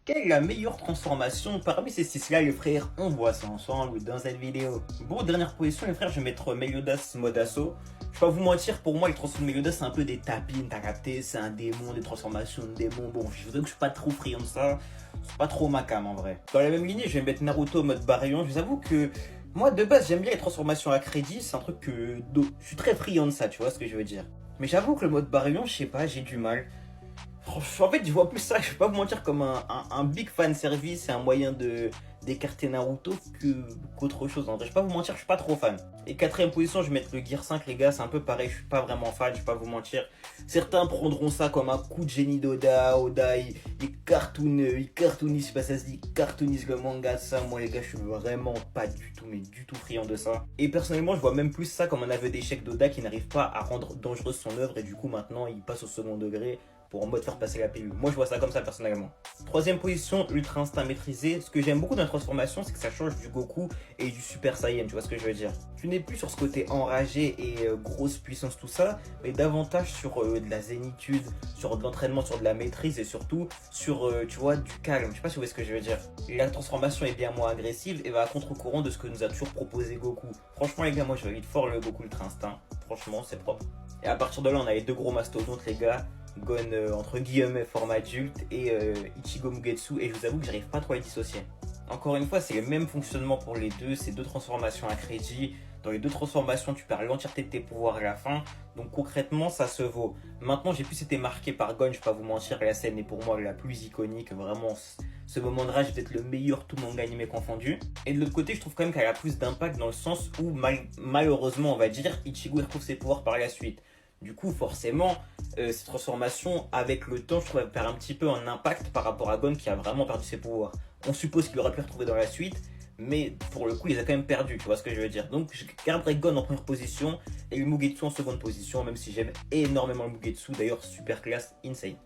Quelle est la meilleure transformation parmi ces six-là, les frères? On voit ça ensemble dans cette vidéo. Bon, dernière position, les frères, je vais mettre Meliodas mode assaut. Je vais pas vous mentir, pour moi, les transformations de Meliodas, c'est un peu des tapines, t'as capté, c'est un démon, des transformations de démons. Bon, je vous avoue que je suis pas trop friand de ça, c'est pas trop ma cam en vrai. Dans la même lignée, je vais mettre Naruto mode Baryon. Je vous avoue que moi, de base, j'aime bien les transformations à crédit, c'est un truc que je suis très friand de ça, tu vois ce que je veux dire. Mais j'avoue que le mode Baryon, je sais pas, j'ai du mal. En fait, je vois plus ça, je vais pas vous mentir, comme un big fan service et un moyen de d'écarter Naruto qu'autre chose. En vrai, je vais pas vous mentir, je suis pas trop fan. Et quatrième position, je vais mettre le Gear 5, les gars, c'est un peu pareil, je suis pas vraiment fan, je vais pas vous mentir. Certains prendront ça comme un coup de génie d'Oda. Oda, il cartoonise, je sais pas ça se dit, cartoonise le manga, ça. Moi, les gars, je suis vraiment pas du tout, mais du tout friand de ça. Et personnellement, je vois même plus ça comme un aveu d'échec d'Oda qui n'arrive pas à rendre dangereuse son œuvre et du coup, maintenant, il passe au second degré pour en mode faire passer la pilule. Moi, je vois ça comme ça personnellement. Troisième position, Ultra Instinct maîtrisé. Ce que j'aime beaucoup dans la transformation, c'est que ça change du Goku et du Super Saiyan, tu vois ce que je veux dire. Tu n'es plus sur ce côté enragé et grosse puissance, tout ça, mais davantage sur de la zénitude, sur de l'entraînement, sur de la maîtrise et surtout sur, tu vois, du calme. Je sais pas si vous voyez ce que je veux dire. La transformation est bien moins agressive et va à contre-courant de ce que nous a toujours proposé Goku. Franchement, les gars, moi, je valide fort le Goku Ultra Instinct. Franchement, c'est propre. Et à partir de là, on a les deux gros mastodontes, les gars. Gon entre guillemets forme adulte et Ichigo Mugetsu, et je vous avoue que j'arrive pas trop à les dissocier. Encore une fois, c'est le même fonctionnement pour les deux, c'est deux transformations à crédit. Dans les deux transformations, tu perds l'entièreté de tes pouvoirs à la fin, donc concrètement, ça se vaut. Maintenant, j'ai plus été marqué par Gon, je vais pas vous mentir, la scène est pour moi la plus iconique, vraiment. Ce moment de rage est peut-être le meilleur, tout manga animé confondu. Et de l'autre côté, je trouve quand même qu'elle a plus d'impact dans le sens où, malheureusement, on va dire, Ichigo retrouve ses pouvoirs par la suite. Du coup, forcément, cette transformation, avec le temps, je trouve, elle perd un petit peu en impact par rapport à Gon qui a vraiment perdu ses pouvoirs. On suppose qu'il aurait pu les retrouver dans la suite, mais pour le coup, il les a quand même perdus, tu vois ce que je veux dire. Donc, je garderai Gon en première position et le Mugetsu en seconde position, même si j'aime énormément le Mugetsu. D'ailleurs, super classe, insane.